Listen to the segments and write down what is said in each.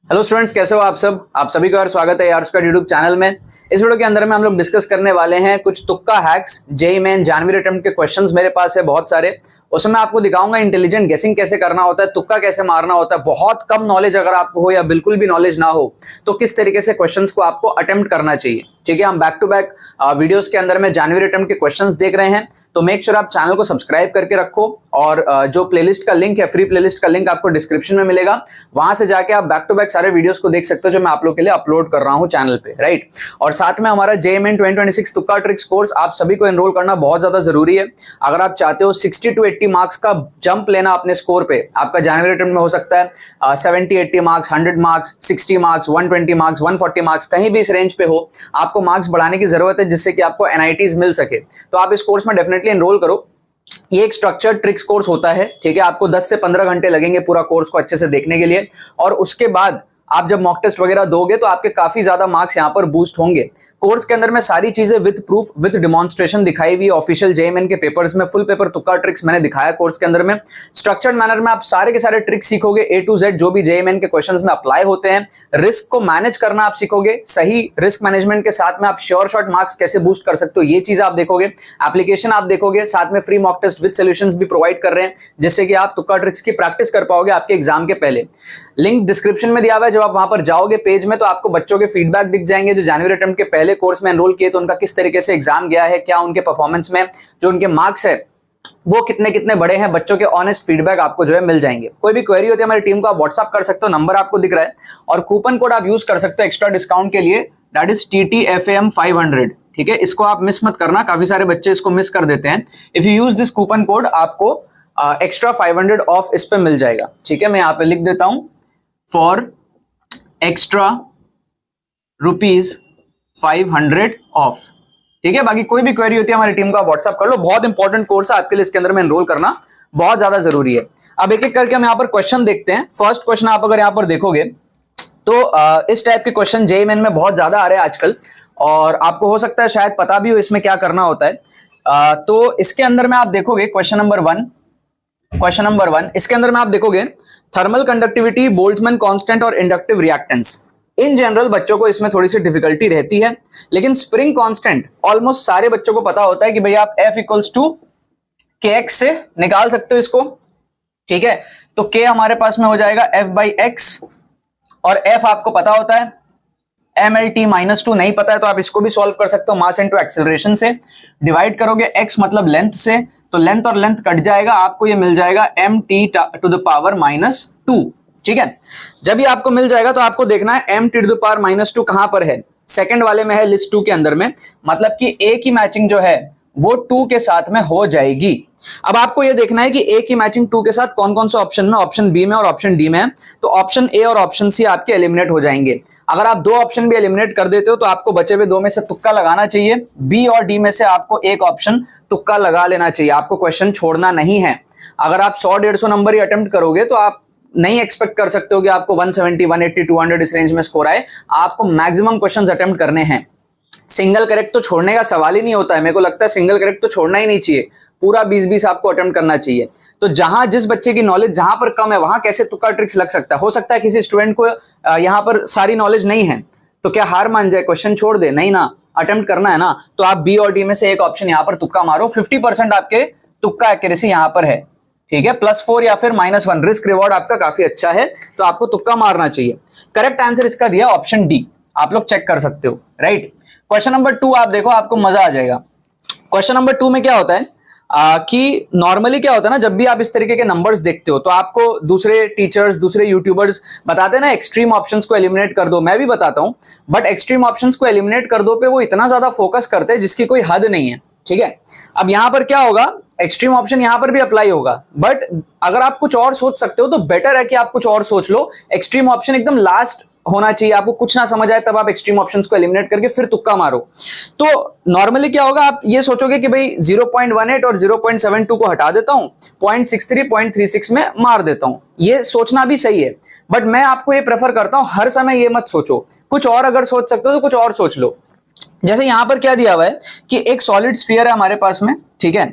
Hello students, कैसे हो आप सब। आप सभी का स्वागत है यार उसका यूट्यूब चैनल में। इस वीडियो के अंदर में हम लोग डिस्कस करने वाले हैं कुछ तुक्का hacks. JEE Main January attempt के क्वेश्चंस मेरे पास है बहुत सारे। उसमें मैं आपको दिखाऊंगा इंटेलिजेंट गेसिंग कैसे करना होता है, तुक्का कैसे मारना होता है। बहुत कम नॉलेज अगर आपको हो या बिल्कुल भी नॉलेज ना हो तो किस तरीके से क्वेश्चंस को आपको अटेम्प्ट करना चाहिए। ठीक है, हम बैक टू बैक वीडियोस के अंदर में जानवी अटेम्प्ट के क्वेश्चंस देख रहे हैं, तो मेक श्योर आप चैनल को सब्सक्राइब करके रखो। और जो प्लेलिस्ट का लिंक है, फ्री प्लेलिस्ट का लिंक आपको डिस्क्रिप्शन में मिलेगा, वहां से जाके आप बैक टू बैक सारे वीडियोस को देख सकते हो जो मैं आप लोग के लिए अपलोड कर रहा हूं चैनल पे, राइट। और साथ में हमारा जेईई मेन 2026 तुक्का ट्रिक्स कोर्स आप सभी को एनरोल करना बहुत ज्यादा जरूरी है। अगर आप चाहते हो 60 to 80 मार्क्स का जंप लेना अपने स्कोर पे, आपका जानवी अटेम्प्ट में हो सकता है 70-80 marks, 100 marks, 60 marks, 120 marks, 140 marks, कहीं भी इस रेंज पे हो, आपको मार्क्स बढ़ाने की जरूरत है जिससे कि आपको एनआईटीज मिल सके। तो आप इस कोर्स में डेफिनेटली एनरोल करो। ये एक स्ट्रक्चर्ड ट्रिक्स कोर्स होता है, ठीक है। आपको 10 से 15 घंटे लगेंगे पूरा कोर्स को अच्छे से देखने के लिए, और उसके बाद आप जब मॉक टेस्ट वगैरह दोगे तो आपके काफी ज्यादा मार्क्स यहाँ पर बूस्ट होंगे। कोर्स के अंदर में सारी चीजें विद प्रूफ विद डेमोन्स्ट्रेशन दिखाई हुई ऑफिशियल जेईई मेन के पेपर्स में, फुल पेपर तुक्का ट्रिक्स मैंने दिखाया कोर्स के अंदर में। स्ट्रक्चर्ड मैनर में आप सारे के सारे ट्रिक्स सीखोगे A to Z जो भी जेईई मेन के क्वेश्चंस में अप्लाई होते हैं। रिस्क को मैनेज करना आप सीखोगे, सही रिस्क मैनेजमेंट के साथ में आप श्योर शॉट मार्क्स कैसे बूस्ट कर सकते हो ये चीज आप देखोगे। एप्लीकेशन आप देखोगे, साथ में free mock test with solutions भी प्रोवाइड कर रहे हैं जिससे कि आप तुक्का ट्रिक्स की प्रैक्टिस कर पाओगे आपके एग्जाम के पहले। लिंक डिस्क्रिप्शन में दिया हुआ है, जब आप वहां पर जाओगे पेज में तो आपको बच्चों के फीडबैक दिख जाएंगे जो जनवरी अटेम्प्ट के पहले कोर्स में एनरोल किए, तो उनका किस तरीके से एग्जाम गया है, क्या उनके परफॉर्मेंस में जो उनके मार्क्स है वो कितने कितने बड़े हैं, बच्चों के ऑनेस्ट फीडबैक आपको जो है मिल जाएंगे। कोई भी क्वेरी होती है हमारी टीम को आप व्हाट्सअप कर सकते हो, नंबर आपको दिख रहा है, और कूपन कोड आप यूज कर सकते हो एक्स्ट्रा डिस्काउंट के लिए, दैट इज TTFAM 500। ठीक है, इसको आप मिस मत करना, काफी सारे बच्चे इसको मिस कर देते हैं। If you use this coupon code आपको एक्स्ट्रा 500 ऑफ इस पे मिल जाएगा। ठीक है, मैं यहाँ पे लिख देता हूं फॉर एक्स्ट्रा ₹500 ऑफ। ठीक है, बाकी कोई भी क्वेरी होती है हमारी टीम को आप व्हाट्सअप कर लो। बहुत इंपॉर्टेंट कोर्स है आपके लिए, इसके अंदर में एनरोल करना बहुत ज्यादा जरूरी है। अब एक एक करके हम यहाँ पर क्वेश्चन देखते हैं। फर्स्ट क्वेश्चन आप अगर यहाँ पर देखोगे तो इस टाइप के क्वेश्चन जेईई मेन में बहुत ज्यादा आ रहे हैं आजकल, और आपको हो सकता है शायद पता भी हो इसमें क्या करना होता है। तो इसके अंदर में आप देखोगे क्वेश्चन नंबर वन, इसके अंदर में आप देखोगे थर्मल कंडक्टिविटी, बोल्ट्जमैन कांस्टेंट और इंडक्टिव रिएक्टेंस। इन जनरल बच्चों को इसमें थोड़ी सी डिफिकल्टी रहती है, लेकिन स्प्रिंग कांस्टेंट ऑलमोस्ट सारे बच्चों को पता होता है कि भाई आप F = KX से निकाल सकते हो इसको। ठीक है, तो K हमारे पास में हो जाएगा F/x, और F आपको पता होता है mlt-2 नहीं पता है तो आप इसको भी सॉल्व कर सकते हो मास इनटू एक्सेलरेशन से। डिवाइड करोगे x मतलब लेंथ से, तो लेंथ और लेंथ कट जाएगा, आपको ये मिल जाएगा mt⁻²। ठीक है, जब ये आपको मिल जाएगा तो आपको देखना है mt⁻² कहां पर है। सेकंड वाले में है, लिस्ट 2 के अंदर में, मतलब कि A की मैचिंग जो है वो 2 के साथ में हो जाएगी। अब आपको ये देखना है कि A की मैचिंग 2 के साथ कौन कौन से ऑप्शन में, ऑप्शन बी में और ऑप्शन डी में है। तो ऑप्शन ए और ऑप्शन सी आपके एलिमिनेट हो जाएंगे। अगर आप 2 ऑप्शन भी एलिमिनेट कर देते हो तो आपको बचे हुए 2 में से तुक्का लगाना चाहिए। बी और डी में से आपको एक ऑप्शन तुक्का लगा लेना चाहिए, आपको क्वेश्चन छोड़ना नहीं है। अगर आप 100-150 नंबर ही अटेम्प्ट करोगे तो आप नहीं एक्सपेक्ट कर सकते हो कि आपको 170, 180, 200 इस रेंज में स्कोर आए। आपको मैक्सिमम क्वेश्चंस अटेम्प्ट करने हैं। सिंगल करेक्ट तो छोड़ने का सवाल ही नहीं होता है, मेरे को लगता है सिंगल करेक्ट तो छोड़ना ही नहीं चाहिए, पूरा 20-20 आपको अटेम्प्ट करना चाहिए। तो जहां जिस बच्चे की नॉलेज जहां पर कम है वहां कैसे तुक्का ट्रिक्स लग सकता है। हो सकता है किसी स्टूडेंट को यहां पर सारी नॉलेज नहीं है, तो क्या हार मान जाए, क्वेश्चन छोड़ दे? नहीं ना, अटेम्प्ट करना है ना। तो आप बी और डी में से एक ऑप्शन यहां पर तुक्का मारो। 50% आपके तुक्का एक्यूरेसी यहां पर है। ठीक है, +4 या फिर -1, रिस्क रिवॉर्ड आपका काफी अच्छा है, तो आपको तुक्का मारना चाहिए। करेक्ट आंसर इसका दिया ऑप्शन डी, आप लोग चेक कर सकते हो, राइट। क्वेश्चन नंबर 2 आप देखो, आपको मजा आ जाएगा। क्वेश्चन नंबर 2 में क्या होता है कि नॉर्मली क्या होता है ना, जब भी आप इस तरीके के नंबर्स देखते हो तो आपको दूसरे टीचर्स, दूसरे यूट्यूबर्स बताते हैं ना एक्सट्रीम ऑप्शंस को एलिमिनेट कर दो। मैं भी बताता हूं, बट एक्सट्रीम ऑप्शंस को एलिमिनेट कर दो पे वो इतना ज्यादा फोकस करते हैं जिसकी कोई हद नहीं है। ठीक है, अब यहां पर क्या होगा, एक्सट्रीम ऑप्शन यहां पर भी अप्लाई होगा, बट अगर आप कुछ और सोच सकते हो तो बेटर है कि आप कुछ और सोच लो। एक्सट्रीम ऑप्शन एकदम लास्ट होना चाहिए, आपको कुछ ना समझ आए तब आप एक्सट्रीम ऑप्शंस को एलिमिनेट करके फिर तुक्का मारो। तो नॉर्मली क्या होगा, आप ये सोचोगे कि भाई 0.18 और 0.72 को हटा देता हूं, 0.63, 0.36 में मार देता हूं। ये सोचना भी सही है, बट मैं आपको ये प्रेफर करता हूं हर समय ये मत सोचो, कुछ और अगर सोच सकते हो तो कुछ और सोच लो। जैसे यहां पर क्या दिया हुआ है कि एक सॉलिड स्फीयर है हमारे पास में, ठीक है,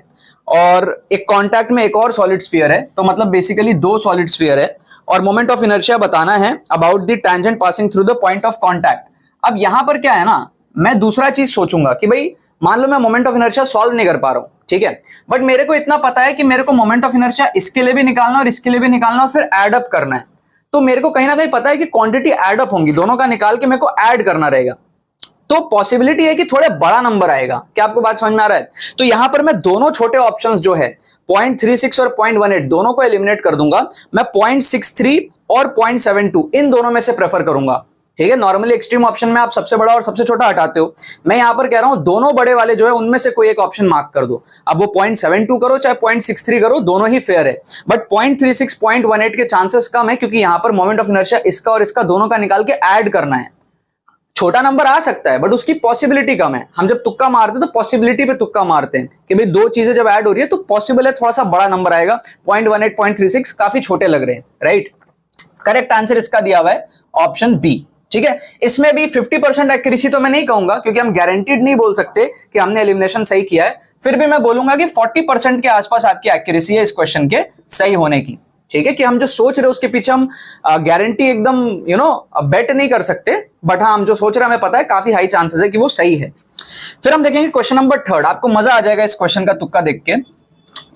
और एक कांटेक्ट में एक और सॉलिड स्फीयर है, तो मतलब बेसिकली दो सॉलिड स्फीयर है और मोमेंट ऑफ इनर्शिया बताना है about the tangent passing through the point of contact. अब यहां पर क्या है ना, मैं दूसरा चीज सोचूंगा कि भाई मान लो मैं मोमेंट ऑफ इनर्शिया सॉल्व नहीं कर पा रहा हूं, ठीक है, बट मेरे को इतना पता है कि मेरे को मोमेंट ऑफ इनर्शिया इसके लिए भी निकालना और इसके लिए भी निकालना और फिर एड अप करना है। तो मेरे को कहीं ना कहीं पता है कि क्वांटिटी एड अप होंगी, दोनों का निकाल के मेरे को ऐड करना रहेगा। तो पॉसिबिलिटी है कि थोड़ा बड़ा नंबर आएगा। क्या आपको बात समझ में आ रहा है? तो यहां पर मैं दोनों छोटे ऑप्शंस जो है 0.36 और 0.18 दोनों को एलिमिनेट कर दूंगा। मैं 0.63 और 0.72 इन दोनों में से प्रेफर करूंगा, ठीक है। नॉर्मली एक्सट्रीम ऑप्शन में आप सबसे बड़ा और सबसे छोटा हटाते हो, मैं यहां पर कह रहा हूं दोनों बड़े वाले जो है उनमें से कोई एक ऑप्शन मार्क कर दो। अब वो 0.72 करो चाहे 0.63 करो, दोनों ही फेयर है, बट 0.36 0.18 के चांसेस कम है क्योंकि यहां पर मोमेंट ऑफ इनर्शिया इसका और इसका दोनों का निकाल के ऐड करना है। छोटा नंबर आ सकता है बट उसकी पॉसिबिलिटी कम है। हम जब तुक्का मारते हैं तो पॉसिबिलिटी पे तुक्का मारते हैं कि भाई दो चीजें जब ऐड हो रही है तो पॉसिबल है थोड़ा सा बड़ा नंबर आएगा। 0.18 0.36 काफी छोटे लग रहे हैं, राइट। करेक्ट आंसर इसका दिया हुआ है ऑप्शन बी, ठीक है। इसमें भी 50% एक्यूरेसी तो मैं नहीं कहूंगा क्योंकि हम गारंटीड नहीं बोल सकते कि हमने एलिमिनेशन सही किया है, फिर भी मैं बोलूंगा कि 40% के आसपास आपकी एक्यूरेसी है इस क्वेश्चन के सही होने की, ठीक है। कि हम जो सोच रहे हैं उसके पीछे हम गारंटी एकदम बेट नहीं कर सकते, बट हाँ हम जो सोच रहे हैं हमें पता है काफी हाई चांसेस है कि वो सही है। फिर हम देखेंगे क्वेश्चन नंबर 3। आपको मजा आ जाएगा इस क्वेश्चन का तुक्का देख के।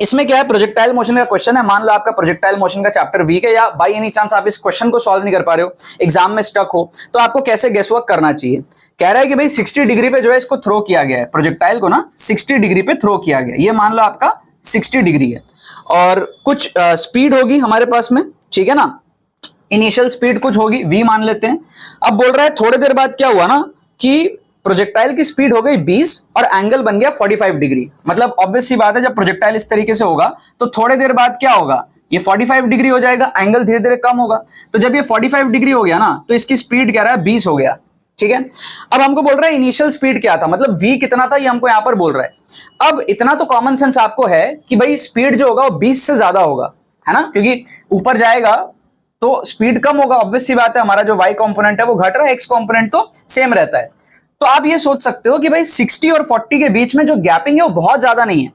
इसमें क्या है, प्रोजेक्टाइल मोशन का क्वेश्चन है। मान लो आपका प्रोजेक्टाइल मोशन का चैप्टर वीक है या बाय एनी चांस आप इस क्वेश्चन को सॉल्व नहीं कर पा रहे हो, एग्जाम में स्टक हो, तो आपको कैसे गेस वर्क करना चाहिए। कह रहा है कि भाई 60 डिग्री पे जो है इसको थ्रो किया गया है, प्रोजेक्टाइल को ना 60 डिग्री पे थ्रो किया गया। ये मान लो आपका 60 डिग्री है और कुछ स्पीड होगी हमारे पास में, ठीक है ना। इनिशियल स्पीड कुछ होगी v मान लेते हैं। अब बोल रहा है थोड़ी देर बाद क्या हुआ ना कि प्रोजेक्टाइल की स्पीड हो गई 20 और एंगल बन गया 45 डिग्री। मतलब ऑब्वियस सी बात है जब प्रोजेक्टाइल इस तरीके से होगा तो थोड़ी देर बाद क्या होगा, ये 45 डिग्री हो जाएगा, एंगल धीरे धीरे कम होगा। तो जब ये 45 डिग्री हो गया ना तो इसकी स्पीड क्या रहा है 20 हो गया, ठीक है। अब हमको बोल रहा है इनिशियल स्पीड क्या था, मतलब v कितना था ये हमको यहां पर बोल रहा है। अब इतना तो कॉमन सेंस आपको है कि भाई स्पीड जो होगा वो 20 से ज्यादा होगा, है ना, क्योंकि ऊपर जाएगा तो स्पीड कम होगा। ऑब्वियस सी बात है हमारा जो y कंपोनेंट है वो घट रहा है, x कंपोनेंट तो सेम रहता है। तो आप ये सोच सकते हो कि भाई 60 और 40 के बीच में जो गैपिंग है वो बहुत ज्यादा नहीं है,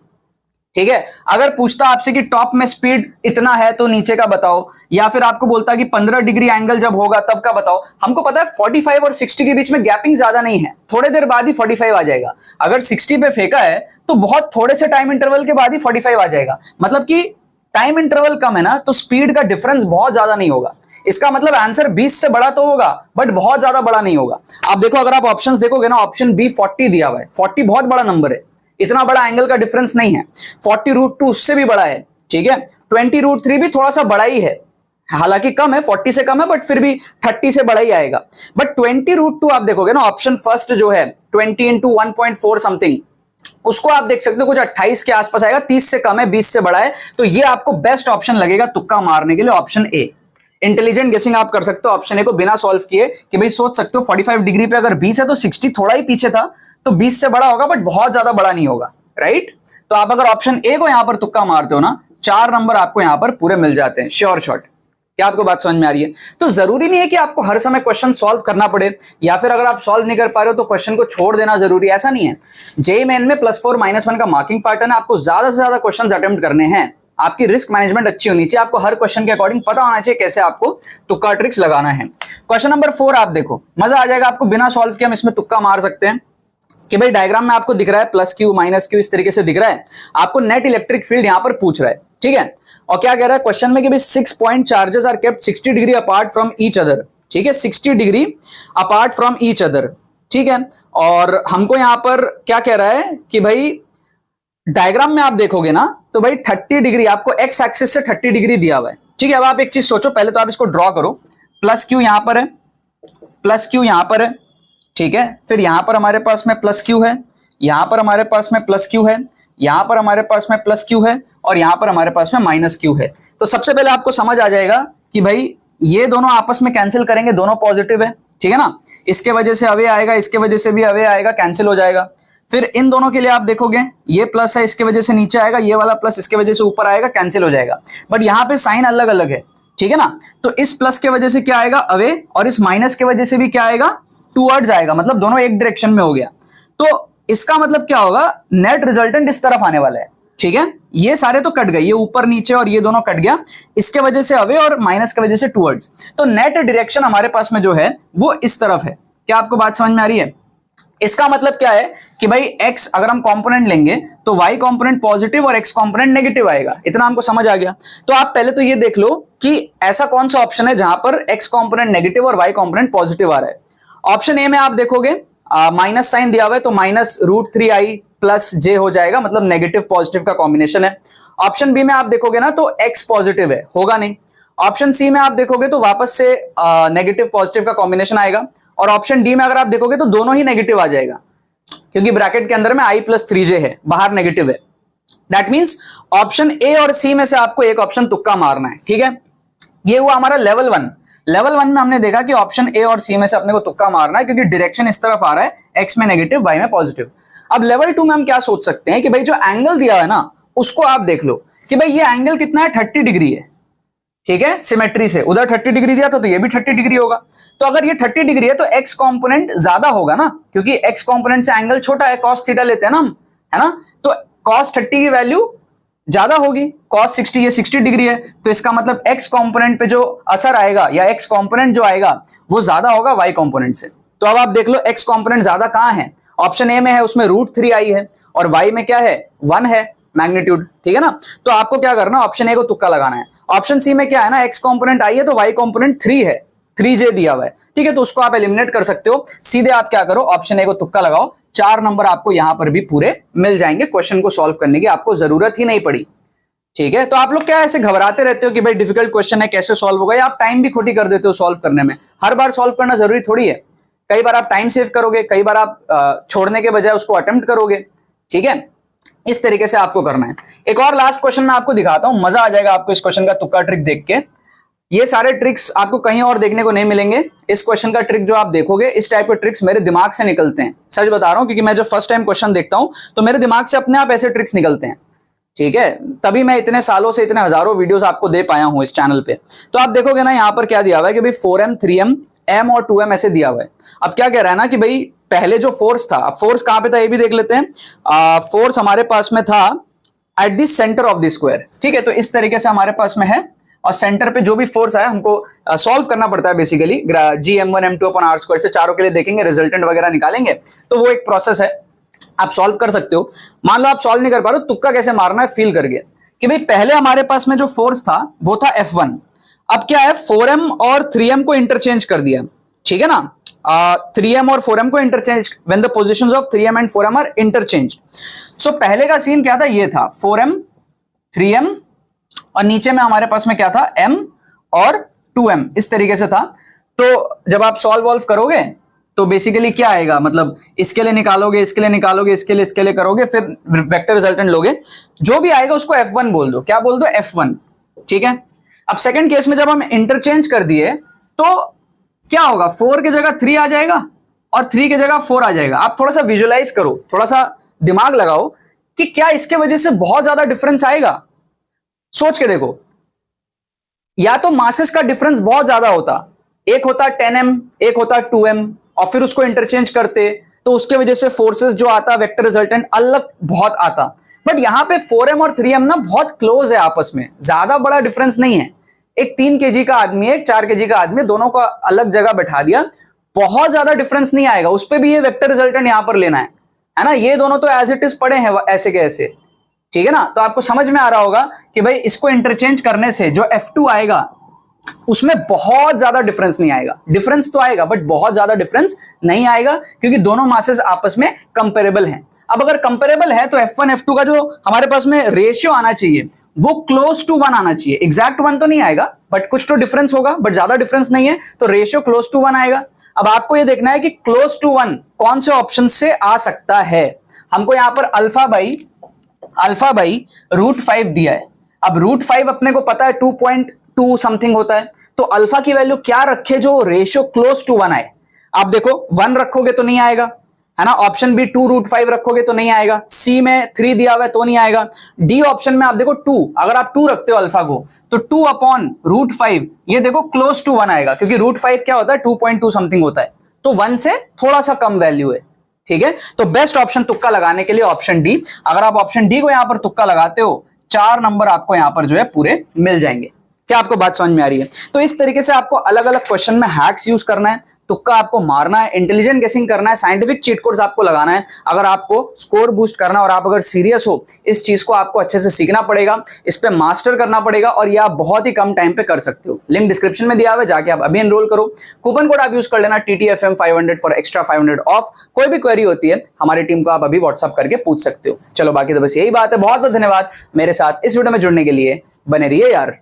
ठीक है। अगर पूछता आपसे कि टॉप में स्पीड इतना है तो नीचे का बताओ, या फिर आपको बोलता कि 15 डिग्री एंगल जब होगा तब का बताओ, हमको पता है 45 और 60 के बीच में गैपिंग ज्यादा नहीं है, थोड़े देर बाद ही 45 आ जाएगा। अगर 60 पे फेंका है तो बहुत थोड़े से टाइम इंटरवल के बाद ही 45 आ जाएगा। मतलब कि टाइम इंटरवल कम है ना तो स्पीड का डिफरेंस बहुत ज्यादा नहीं होगा। इसका मतलब आंसर 20 से बड़ा तो होगा बट बहुत ज्यादा बड़ा नहीं होगा। आप देखो अगर आप ऑप्शंस देखोगे ना, ऑप्शन बी 40 दिया हुआ है। 40 बहुत बड़ा नंबर है, इतना बड़ा एंगल का डिफरेंस नहीं है। 40√2 उससे भी बड़ा है, ठीक है। 20√3 भी थोड़ा सा बड़ा ही है, हालांकि कम है, 40 से कम है बट फिर भी 30 से बड़ा ही आएगा। बट 20√2 आप देखोगे ना, ऑप्शन फर्स्ट जो है 20 into 1.4 समथिंग, उसको आप देख सकते हो कुछ 28 के आसपास आएगा, 30 से कम है, 20 से बड़ा है। तो ये आपको बेस्ट ऑप्शन लगेगा तुक्का मारने के लिए, ऑप्शन ए। इंटेलिजेंट गेसिंग आप कर सकते हो ऑप्शन ए को बिना सॉल्व किए कि भाई सोच सकते हो 45 डिग्री पे अगर 20 है तो 60 थोड़ा ही पीछे था तो 20 से बड़ा होगा बट बहुत ज्यादा बड़ा नहीं होगा, राइट। तो आप अगर ऑप्शन ए को यहां पर तुक्का मारते हो ना, 4 नंबर आपको यहां पर पूरे मिल जाते हैं, श्योर शॉट। क्या आपको बात समझ में आ रही है? तो जरूरी नहीं है कि आपको हर समय क्वेश्चन सॉल्व करना पड़े, या फिर अगर आप सॉल्व नहीं कर पा रहे हो तो क्वेश्चन को छोड़ देना जरूरी, ऐसा नहीं है। जेईई मेन में +4 -1 का मार्किंग पैटर्न है, आपको ज्यादा से ज्यादा क्वेश्चन अटेम्प्ट करने हैं। आपकी रिस्क मैनेजमेंट अच्छी होनी चाहिए, आपको हर क्वेश्चन के अकॉर्डिंग पता होना चाहिए कैसे आपको तुक्का ट्रिक्स लगाना है। क्वेश्चन नंबर 4 आप देखो, मजा आ जाएगा आपको, बिना सॉल्व किए हम इसमें तुक्का मार सकते हैं कि भाई डायग्राम में आपको दिख रहा है +q -q इस तरीके से दिख रहा है, आपको नेट इलेक्ट्रिक फील्ड यहां पर पूछ रहा है, ठीक है। और क्या कह रहा है क्वेश्चन में कि भाई 6 point charges are kept 60 degree apart from each other, ठीक है, 60 degree apart from each other, ठीक है। और हमको यहां पर क्या कह रहा है कि भाई डायग्राम में आप देखोगे ना तो भाई 30 डिग्री आपको एक्स एक्सिस से 30 डिग्री दिया हुआ है, ठीक है। अब आप एक चीज सोचो, पहले तो आप इसको ड्रॉ करो, +q यहां पर है, +q यहां पर है, ठीक है। फिर यहां पर हमारे पास में +q है, यहां पर हमारे पास में +q है, यहां पर हमारे पास में +q है और यहां पर हमारे पास में -q है। तो सबसे पहले आपको समझ आ जाएगा कि भाई ये दोनों आपस में कैंसिल करेंगे, दोनों पॉजिटिव है, ठीक है ना। इसके वजह से अवे आएगा, इसके वजह से भी अवे आएगा, कैंसिल हो जाएगा। फिर इन दोनों के लिए आप देखोगे ये प्लस है, इसके वजह से नीचे आएगा, ये वाला प्लस इसके वजह से ऊपर आएगा, कैंसिल हो जाएगा। बट यहाँ पे साइन अलग अलग है, ठीक है ना। तो इस प्लस के वजह से क्या आएगा अवे, और इस माइनस के वजह से भी क्या आएगा टूवर्ड्स आएगा, मतलब दोनों एक डायरेक्शन में हो गया। तो इसका मतलब क्या होगा, नेट रिजल्टेंट इस तरफ आने वाला है, ठीक है, ये सारे तो कट गए, ये ऊपर नीचे और ये दोनों कट गया, इसके वजह से अवे और माइनस की वजह से टुवर्ड्स। तो नेट डायरेक्शन हमारे पास में जो है वो इस तरफ है। क्या आपको बात समझ में आ रही है? इसका मतलब क्या है कि भाई x अगर हम कंपोनेंट लेंगे तो y कंपोनेंट पॉजिटिव और x कंपोनेंट नेगेटिव आएगा। इतना हमको समझ आ गया। तो आप पहले तो ये देख लो कि ऐसा कौन सा ऑप्शन है जहां पर x कंपोनेंट नेगेटिव और y कंपोनेंट पॉजिटिव आ रहा है। ऑप्शन ए में आप देखोगे माइनस साइन दिया हुआ है तो -√3i प्लस j हो जाएगा, मतलब नेगेटिव पॉजिटिव का कॉम्बिनेशन है। ऑप्शन बी में आप देखोगे ना तो x पॉजिटिव है, होगा नहीं। ऑप्शन सी में आप देखोगे तो वापस से नेगेटिव पॉजिटिव का कॉम्बिनेशन आएगा। और ऑप्शन डी में अगर आप देखोगे तो दोनों ही नेगेटिव आ जाएगा, क्योंकि ब्रैकेट के अंदर में i+3j है, बाहर नेगेटिव है। दैट मींस ऑप्शन ए और सी में से आपको एक ऑप्शन तुक्का मारना है। ठीक है, ये हुआ हमारा लेवल 1। लेवल 1 में हमने देखा कि ऑप्शन ए और सी में से अपने को तुक्का मारना है, क्योंकि डायरेक्शन इस तरफ आ रहा है, एक्स में नेगेटिव वाई में पॉजिटिव। अब लेवल 2 में हम क्या सोच सकते हैं कि भाई जो एंगल दिया है ना उसको आप देख लो कि भाई ये एंगल कितना है, 30 डिग्री है। ठीक है, सिमेट्री से उधर 30 डिग्री दिया था तो ये भी 30 डिग्री होगा। तो अगर ये 30 डिग्री है तो एक्स कंपोनेंट ज्यादा होगा ना, क्योंकि एक्स कंपोनेंट से एंगल छोटा है, cos थीटा लेते हैं ना हम, है ना। तो cos 30 की वैल्यू ज्यादा होगी, cos 60 ये 60 डिग्री है, तो इसका मतलब एक्स कंपोनेंट पे जो असर आएगा या एक्स कंपोनेंट जो आएगा वो ज्यादा होगा वाई कंपोनेंट से। तो अब आप देख लो एक्स कंपोनेंट ज्यादा कहां है, ऑप्शन ए में है, उसमें √3i है, और वाई में क्या है, 1 है मैग्नीट्यूड। ठीक है ना, तो आपको क्या करना है, ऑप्शन ए को तुक्का लगाना है। ऑप्शन सी में क्या है ना, एक्स कंपोनेंट आई है तो वाई कंपोनेंट 3 है, 3j दिया हुआ है। ठीक है, तो उसको आप एलिमिनेट कर सकते हो। सीधे आप क्या करो, ऑप्शन ए को तुक्का लगाओ, 4 नंबर आपको यहां पर भी पूरे मिल जाएंगे। क्वेश्चन को सॉल्व करने की आपको जरूरत ही नहीं पड़ी। ठीक है, तो आप लोग क्या ऐसे घबराते रहते हो कि भाई डिफिकल्ट क्वेश्चन है कैसे सॉल्व होगा, या आप टाइम भी खोटी कर देते हो सॉल्व करने में। हर बार सॉल्व करना जरूरी थोड़ी है, कई बार आप टाइम सेव करोगे, कई बार आप छोड़ने के बजाय उसको अटेम्प्ट करोगे। ठीक है, इस तरीके से आपको करना है। एक और लास्ट क्वेश्चन मैं आपको दिखाता हूं, मजा आ जाएगा आपको इस क्वेश्चन का तुक्का ट्रिक देख के। ये सारे ट्रिक्स आपको कहीं और देखने को नहीं मिलेंगे। इस क्वेश्चन का ट्रिक जो आप देखोगे, इस टाइप के ट्रिक्स मेरे दिमाग से निकलते हैं, सच बता रहा हूं, क्योंकि मैं जब फर्स्ट टाइम क्वेश्चन देखता हूं तो मेरे दिमाग से अपने आप ऐसे ट्रिक्स निकलते हैं। ठीक है, तभी मैं इतने सालों से इतने हजारों वीडियोस आपको दे पाया हूं इस चैनल पे। तो आप देखोगे ना यहाँ पर क्या दिया हुआ है कि भाई 4m 3m m और 2m ऐसे दिया हुआ है। अब क्या कह रहा है ना कि भाई पहले जो फोर्स था, अब फोर्स कहां पे था ये भी देख लेते हैं। फोर्स हमारे पास में था at the centre of the square. ठीक है, तो इस तरीके से हमारे पास में है, और सेंटर पे जो भी फोर्स है हमको सॉल्व करना पड़ता है बेसिकली। Gm1 m2/r² से चारों के लिए देखेंगे, रिजल्टेंट वगैरह निकालेंगे, तो वो एक प्रोसेस है, आप सॉल्व कर सकते हो। मान लो आप सॉल्व नहीं कर पा रहे हो, तुक्का कैसे मारना है फील करके कि भाई पहले हमारे पास में जो फोर्स था वो था F1। अब क्या है, 4m और 3m को इंटरचेंज कर दिया। ठीक है ना, 3m और 4m को interchange, when the positions of 3m and 4m are interchange. So पहले का सीन क्या था, ये था 4m 3m और नीचे में हमारे पास में क्या था, m और 2m, इस तरीके से था। तो जब आप सॉल्व वॉल्व करोगे तो बेसिकली क्या आएगा, मतलब इसके लिए निकालोगे, इसके लिए निकालोगे, इसके लिए करोगे, फिर वेक्टर रिजल्टेंट लोगे, जो भी आएगा उसको F1 बोल दो। क्या बोल दो, F1। ठीक है, अब सेकंड केस में जब हम इंटरचेंज कर दिए तो क्या होगा, 4 की जगह 3 आ जाएगा और 3 की जगह 4 आ जाएगा। आप थोड़ा सा विजुअलाइज करो, थोड़ा सा दिमाग लगाओ कि क्या इसके वजह से बहुत ज्यादा डिफरेंस आएगा। सोच के देखो, या तो मासेस का डिफरेंस बहुत ज्यादा होता, एक होता 10m, एक होता 2m, और फिर उसको इंटरचेंज करते तो उसके वजह से फोर्सेस जो आता, वेक्टर रिजल्टेंट अलग बहुत आता। बट यहां पे 4m और 3m ना बहुत क्लोज है आपस में, ज्यादा बड़ा डिफरेंस नहीं है। एक 3 kg का आदमी, एक 4 kg का आदमी, दोनों को अलग जगह बैठा दिया, बहुत ज्यादा डिफरेंस नहीं आएगा। उस पर भी ये वेक्टर रिजल्टेंट यहां पर लेना है ना। ये दोनों तो एज इट इज पड़े हैं ऐसे के ऐसे। ठीक है ना, तो आपको समझ में आ रहा होगा कि भाई इसको इंटरचेंज करने से जो F2 आएगा उसमें बहुत ज्यादा डिफरेंस नहीं आएगा। डिफरेंस तो आएगा बट बहुत ज्यादा डिफरेंस नहीं आएगा, क्योंकि दोनों मासेस आपस में कंपेरेबल हैं। अब अगर कंपेरेबल है तो F1 F2 का जो हमारे पास में रेशियो आना चाहिए वो क्लोज टू 1 आना चाहिए। एग्जैक्ट 1 तो नहीं आएगा, बट कुछ तो डिफरेंस होगा, बट ज्यादा डिफरेंस नहीं है, तो रेशियो क्लोज टू 1 आएगा। अब आपको ये देखना है कि क्लोज टू 1 कौन से ऑप्शन से आ सकता है। हमको यहां पर अल्फा बाई √5 दिया है। अब √5 अपने को पता है 2.2 समथिंग होता है, तो अल्फा की वैल्यू क्या रखे जो रेशियो क्लोज टू 1 आए। आप देखो 1 रखोगे तो नहीं आएगा, है ना। ऑप्शन बी 2√5 रखोगे तो नहीं आएगा, सी में 3 दिया हुआ है तो नहीं आएगा, डी ऑप्शन में आप देखो 2, अगर आप 2 रखते हो अल्फा को तो 2/√5 ये देखो क्लोज टू 1 आएगा, क्योंकि √5 क्या होता है 2.2 समथिंग होता है, तो 1 से थोड़ा सा कम वैल्यू है। ठीक है, तो बेस्ट ऑप्शन तुक्का लगाने के लिए ऑप्शन डी। अगर आप ऑप्शन डी को यहां पर तुक्का लगाते हो 4 नंबर आपको यहां पर जो है पूरे मिल जाएंगे। क्या आपको बात समझ में आ रही है? तो इस तरीके से आपको अलग अलग क्वेश्चन में हैक्स यूज करना है, तुक्का आपको मारना है, इंटेलिजेंट गेसिंग करना है, साइंटिफिक चीट कोड्स आपको लगाना है। अगर आपको स्कोर बूस्ट करना है और आप अगर सीरियस हो, इस चीज को आपको अच्छे से सीखना पड़ेगा, इस पे मास्टर करना पड़ेगा और ये आप बहुत ही कम टाइम पे कर सकते हो। लिंक डिस्क्रिप्शन में दिया हुआ है, जाके आप अभी एनरोल करो। कूपन कोड आप यूज कर लेना TTFM 500 फॉर एक्स्ट्रा 500 ऑफ। कोई भी क्वेरी होती है हमारी टीम को आप अभी व्हाट्सअप करके पूछ सकते हो। चलो बाकी तो बस यही बात है। बहुत बहुत धन्यवाद मेरे साथ इस वीडियो में जुड़ने के लिए। बने रहिए यार।